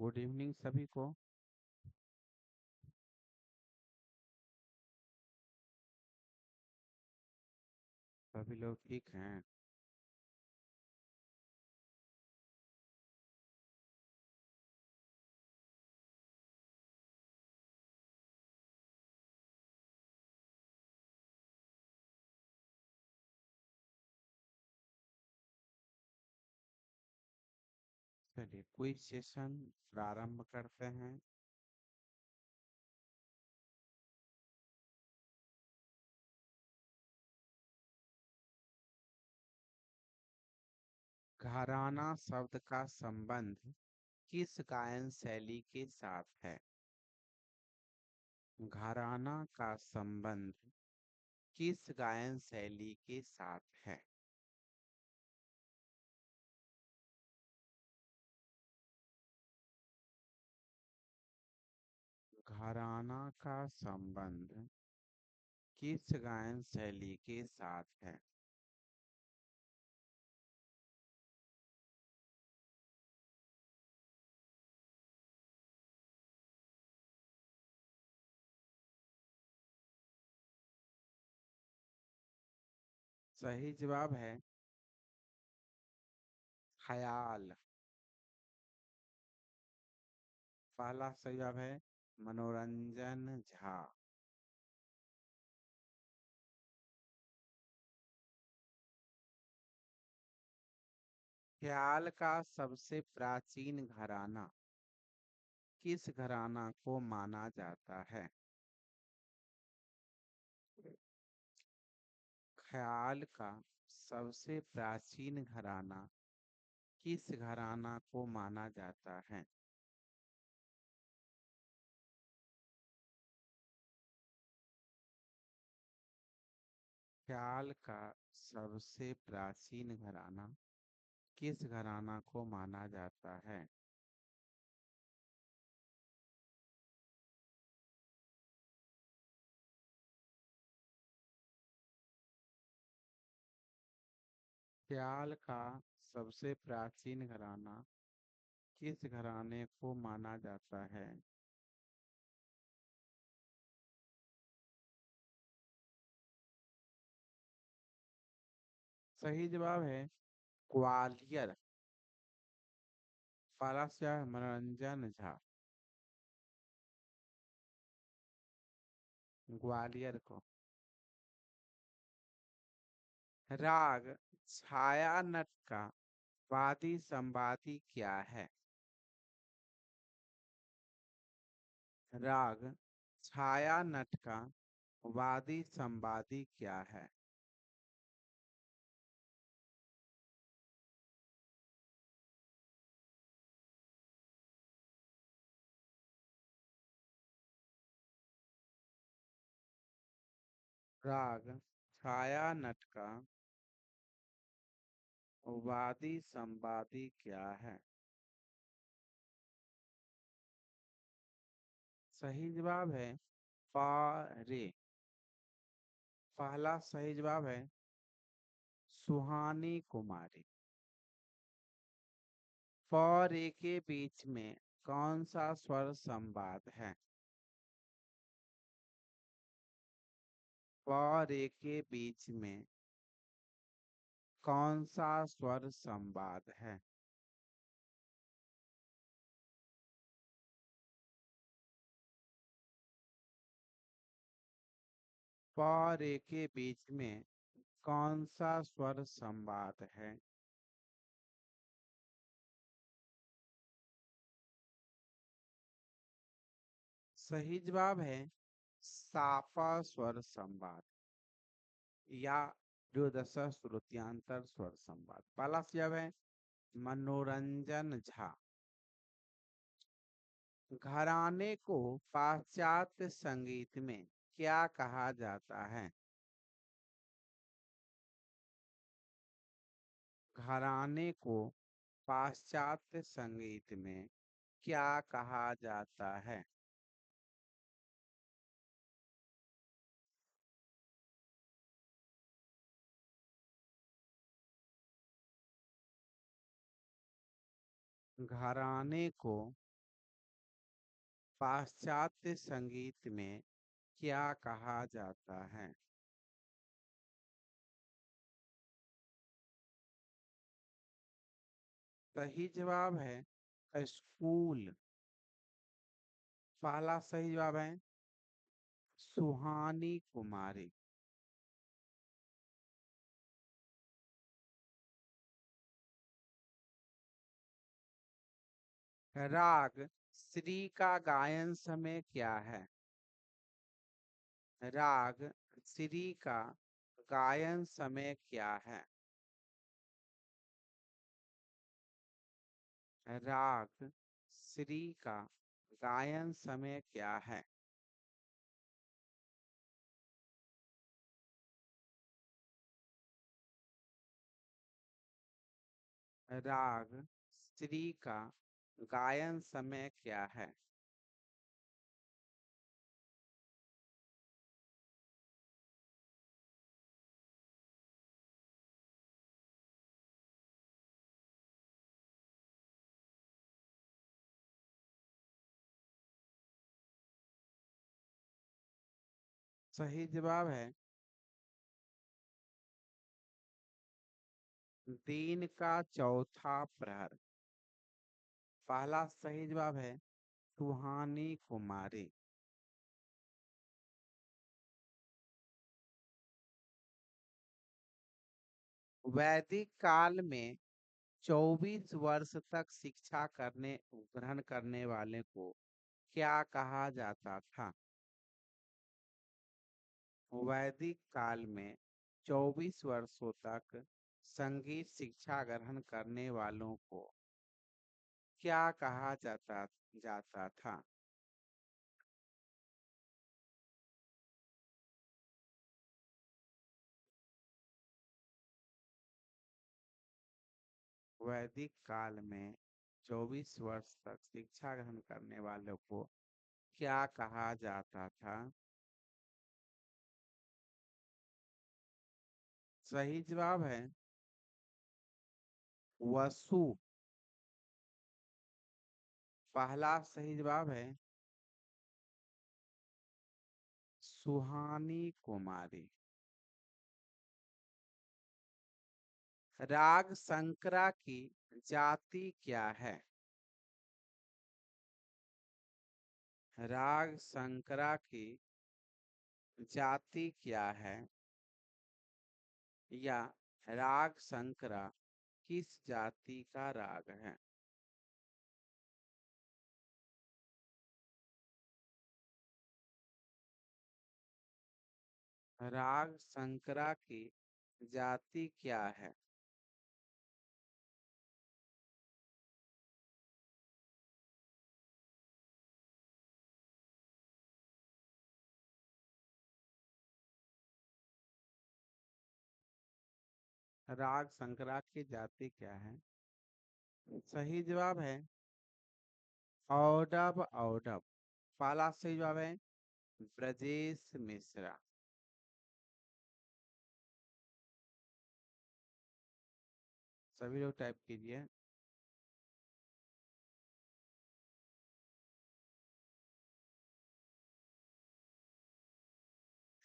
Good evening सभी को। सभी लोग ठीक हैं। चलिए क्विज सेशन प्रारंभ करते हैं। घराना शब्द का संबंध किस गायन शैली के साथ है? घराना का संबंध किस गायन शैली के साथ है? घराना का संबंध किस गायन शैली के साथ है? सही जवाब है ख्याल। पहला सही जवाब है मनोरंजन झा। ख्याल का सबसे प्राचीन घराना किस घराना को माना जाता है? ख्याल का सबसे प्राचीन घराना किस घराना को माना जाता है? ख्याल का सबसे प्राचीन घराना किस घराना को माना जाता है? ख्याल का सबसे प्राचीन घराना किस घराने को माना जाता है? सही जवाब है ग्वालियर। फालास्या मनोरंजन झा ग्वालियर को। राग छाया नट का वादी संवादी क्या है? राग छाया नट का वादी संवादी क्या है? राग छाया नट का वादी संवादी क्या है? सही जवाब है पा रे। पहला सही जवाब है सुहानी कुमारी। प रे के बीच में कौन सा स्वर संवाद है? प रे के बीच में कौन सा स्वर संवाद है? प रे के बीच में कौन सा स्वर संवाद है? सही जवाब है साफा स्वर संवाद या द्वादश श्रुत्यांतर स्वर संवाद। पहला जवाब है मनोरंजन झा। घराने को पाश्चात्य संगीत में क्या कहा जाता है? घराने को पाश्चात्य संगीत में क्या कहा जाता है? घराने को पाश्चात्य संगीत में क्या कहा जाता है? सही जवाब है स्कूल। पहला सही जवाब है सुहानी कुमारी। राग श्री का गायन समय क्या है? राग श्री का गायन समय क्या है? राग श्री का गायन समय क्या है? राग श्री का गायन समय क्या है? सही जवाब है दिन का चौथा प्रहर। पहला सही जवाब है सुहानी कुमारी। वैदिक काल में 24 वर्ष तक शिक्षा करने ग्रहण करने वाले को क्या कहा जाता था? वैदिक काल में 24 वर्षों तक संगीत शिक्षा ग्रहण करने वालों को क्या कहा जाता जाता था? वैदिक काल में 24 वर्ष तक शिक्षा ग्रहण करने वालों को क्या कहा जाता था? सही जवाब है वसु। पहला सही जवाब है सुहानी कुमारी। राग संकरा की जाति क्या है? राग संकरा की जाति क्या है? या राग संकरा किस जाति का राग है? राग संकरा की जाति क्या है? राग संकरा की जाति क्या है? सही जवाब है औडव औडव। पहला सही जवाब है ब्रजेश मिश्रा। सभी लोग टाइप कीजिए।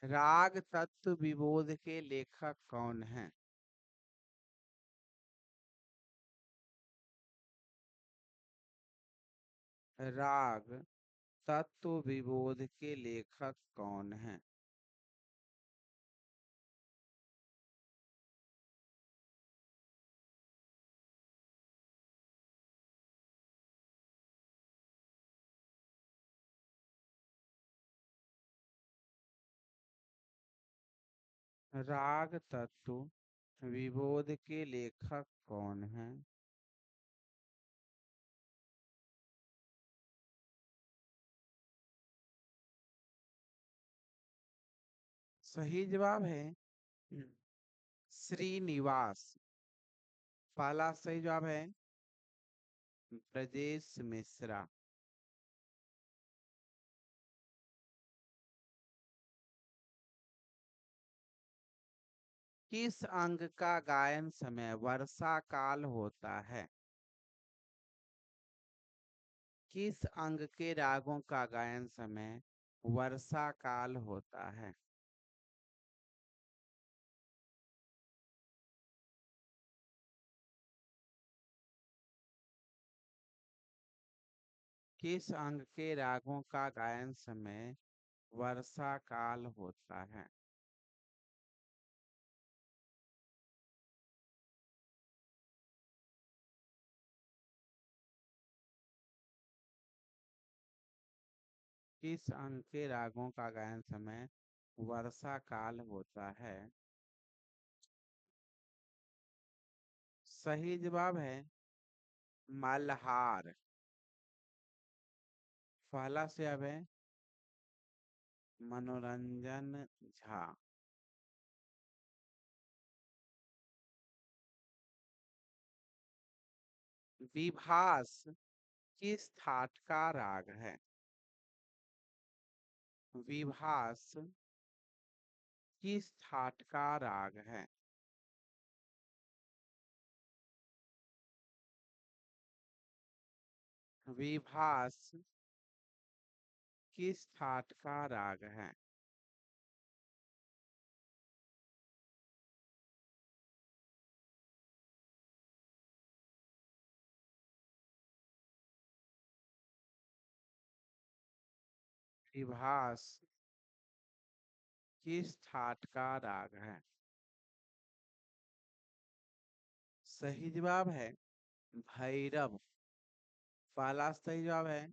राग तत्व विबोध के लेखक कौन है? राग तत्व विबोध के लेखक कौन है? राग तत्व विबोध के लेखक कौन है? सही जवाब है श्रीनिवास। पहला सही जवाब है ब्रजेश मिश्रा। किस अंग का गायन समय वर्षा काल होता है? किस अंग के रागों का गायन समय वर्षा काल होता है? किस अंग के रागों का गायन समय वर्षा काल होता है? किस अंग के रागों का गायन समय वर्षा काल होता है? सही जवाब है मल्हार। पहला से अब है मनोरंजन झा। विभास किस थाट का राग है? विभास किस थाट का राग है? विभास किस थाट का राग है? विभास किस थाट का राग है? सही जवाब है भैरव। पहला सही जवाब है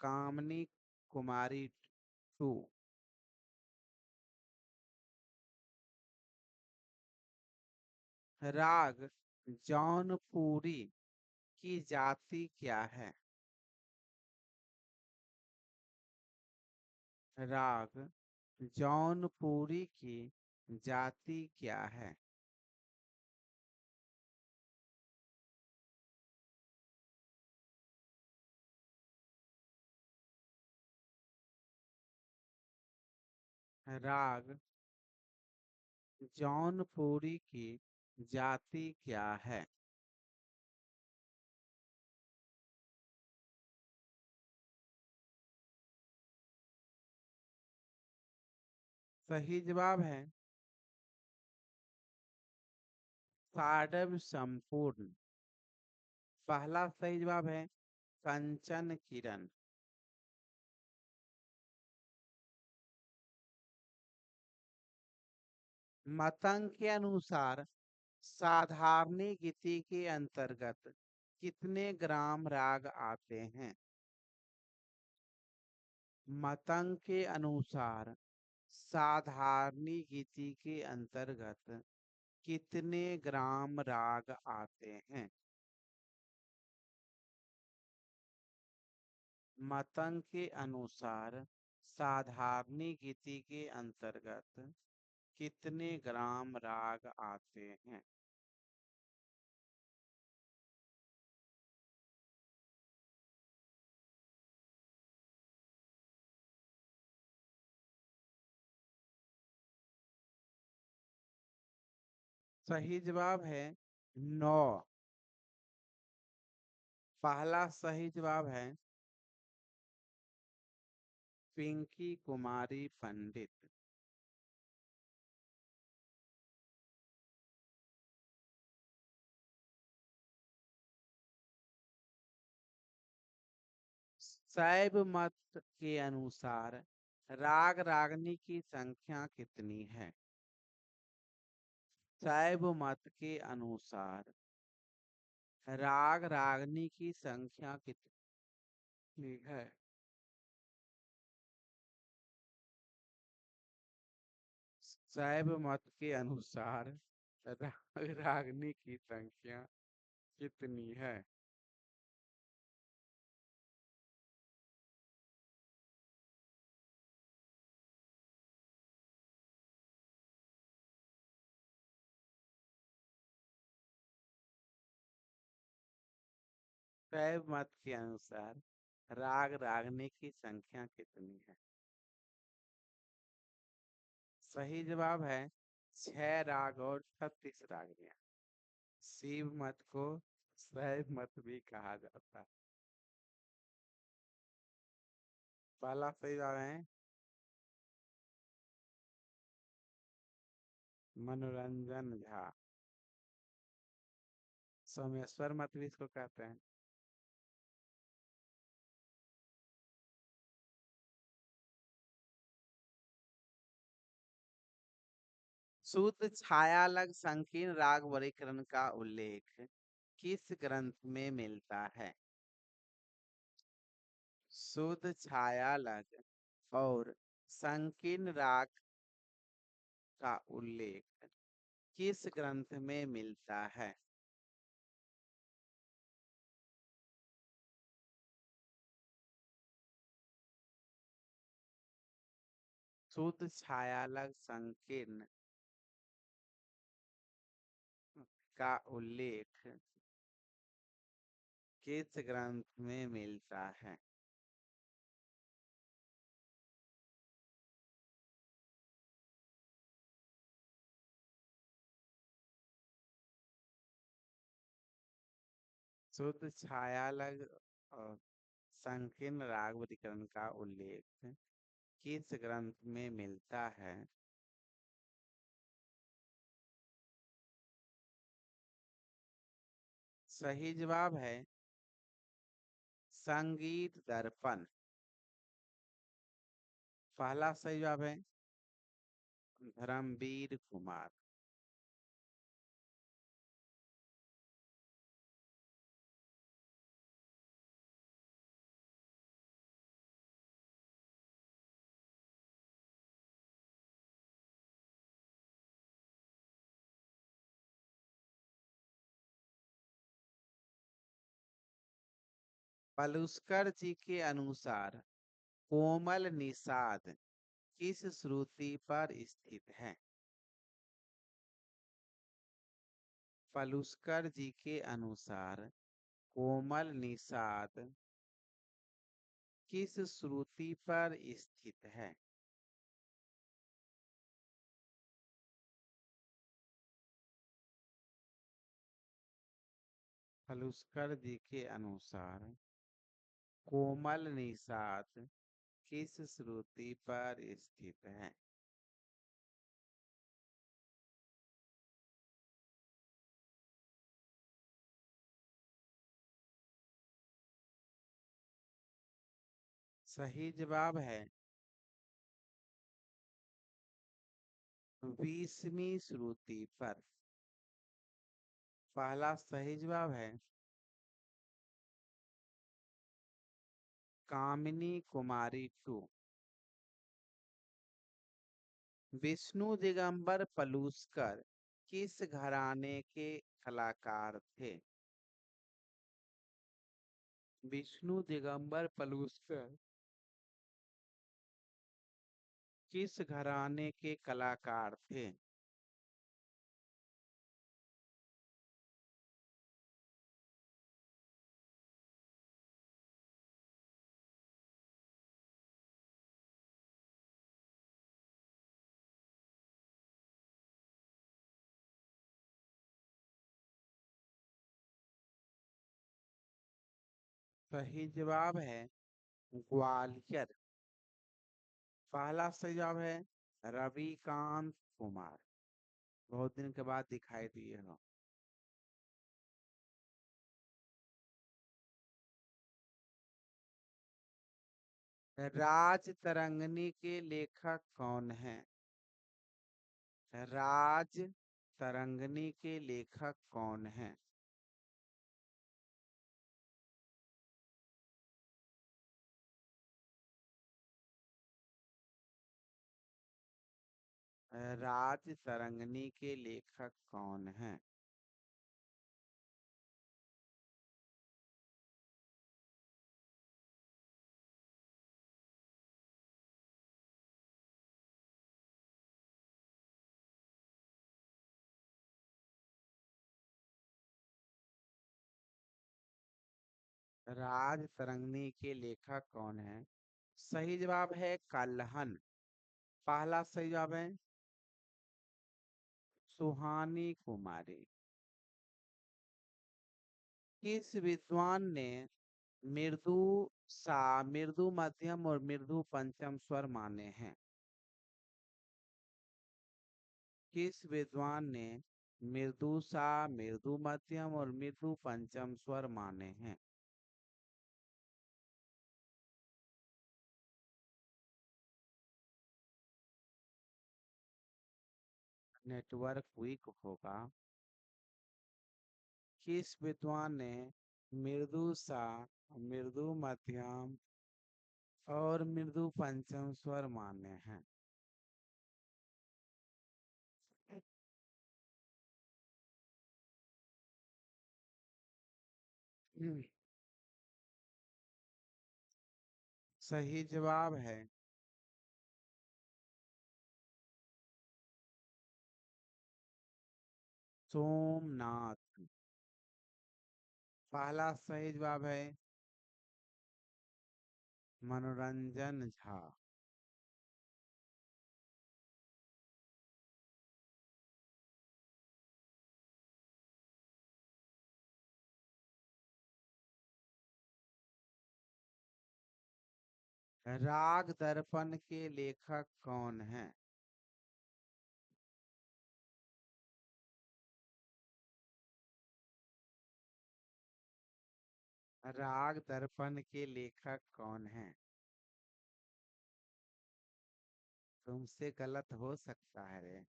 कामनी कुमारी टू। राग जौनपुरी की जाति क्या है? राग जौनपुरी की जाति क्या है? राग जौनपुरी की जाति क्या है? सही जवाब है साडव संपूर्ण। पहला सही जवाब है कंचन किरण। मतंग के अनुसार साधारणी गीति के अंतर्गत कितने ग्राम राग आते हैं? मतंग के अनुसार साधारणी गीति के अंतर्गत कितने ग्राम राग आते हैं? मतंग के अनुसार साधारणी गीति के अंतर्गत कितने ग्राम राग आते हैं? सही जवाब है 9। पहला सही जवाब है पिंकी कुमारी पंडित। शैव मत के अनुसार राग रागनी की संख्या कितनी है? शैव मत के अनुसार राग रागनी की संख्या कितनी है? शैव मत के अनुसार राग रागनी की संख्या कितनी है? शैव मत के अनुसार राग रागनी की संख्या कितनी है? सही जवाब है 6 राग और 36 रागनियां। शिव मत को सहज मत भी कहा जाता है। पहला सही जवाब है मनोरंजन झा। सोमेश्वर मत भी इसको कहते हैं। शुद्ध छायालग संकीर्ण राग वर्गीकरण का उल्लेख किस ग्रंथ में मिलता है? शुद्ध छायालग और संकीर्ण राग का उल्लेख किस ग्रंथ में मिलता है? शुद्ध छायालग संकीर्ण का उल्लेख किस ग्रंथ में मिलता है? शुद्ध छायालग और संकीर्ण राग वर्गीकरण का उल्लेख किस ग्रंथ में मिलता है? सही जवाब है संगीत दर्पण। पहला सही जवाब है धर्मवीर कुमार। पलुस्कर जी के अनुसार कोमल निषाद किस श्रुति पर स्थित है? पलुस्कर जी के अनुसार कोमल निषाद किस श्रुति पर स्थित है? पलुस्कर जी के अनुसार कोमल निषाद किस श्रुति पर स्थित है? सही जवाब है 20वीं श्रुति पर। पहला सही जवाब है कामिनी कुमारी टू। विष्णु दिगंबर पलुस्कर किस घराने के कलाकार थे? विष्णु दिगंबर पलुस्कर किस घराने के कलाकार थे? सही जवाब है ग्वालियर। पहला सही जवाब है रविकांत कुमार। बहुत दिन के बाद दिखाई दिए हो। राज तरंगिणी के लेखक कौन है? राज तरंगिणी के लेखक कौन है? राज तरंगिणी के लेखक कौन है? राज तरंगिणी के लेखक कौन है? सही जवाब है कल्हन। पहला सही जवाब है सुहानी कुमारी। किस विद्वान ने मृदु सा, मृदु मध्यम और मृदु पंचम स्वर माने हैं? किस विद्वान ने मृदु सा, मृदु मध्यम और मृदु पंचम स्वर माने हैं? नेटवर्क वीक होगा। किस विद्वान ने मृदु सा, मृदु मध्यम और मृदु पंचम स्वर माने हैं? हम्म, सही जवाब है सोमनाथ। पहला सही जवाब है मनोरंजन झा। राग दर्पण के लेखक कौन हैं? राग दर्पण के लेखक कौन हैं? तुमसे गलत हो सकता है रे।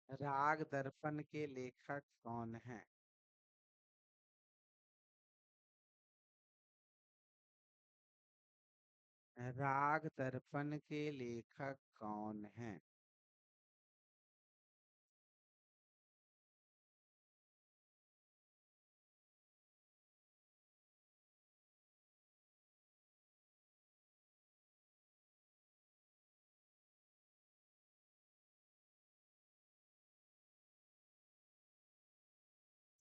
राग दर्पण के लेखक कौन हैं? राग दर्पण के लेखक कौन हैं?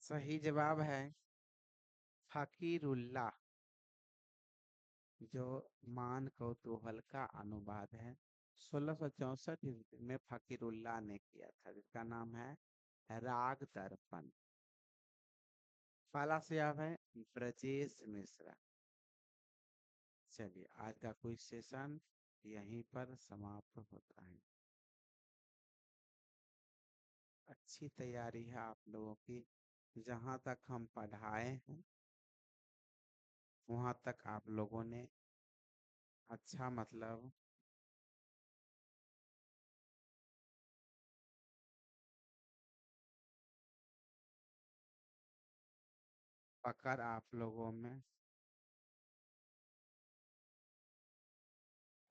सही जवाब है फकीरुल्लाह, जो मान कौतूहल का अनुवाद है। 1664 ईस्वी में फकीरुल्लाह ने किया था, जिसका नाम है राग दर्पण। पहला जवाब है ब्रजेश मिश्रा। चलिए, आज का क्विज सेशन यहीं पर समाप्त होता है। अच्छी तैयारी है आप लोगों की। जहां तक हम पढ़ाए हैं वहां तक आप लोगों ने अच्छा मतलब पकड़ आप लोगों में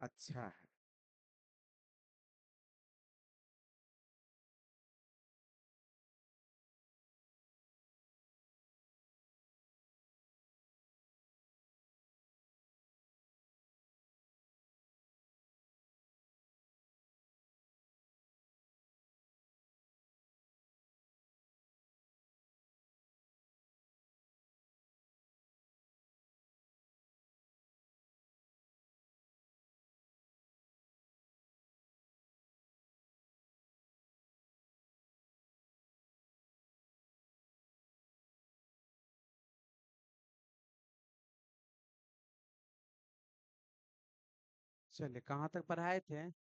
अच्छा है। चलिए, कहाँ तक पढ़ाए थे?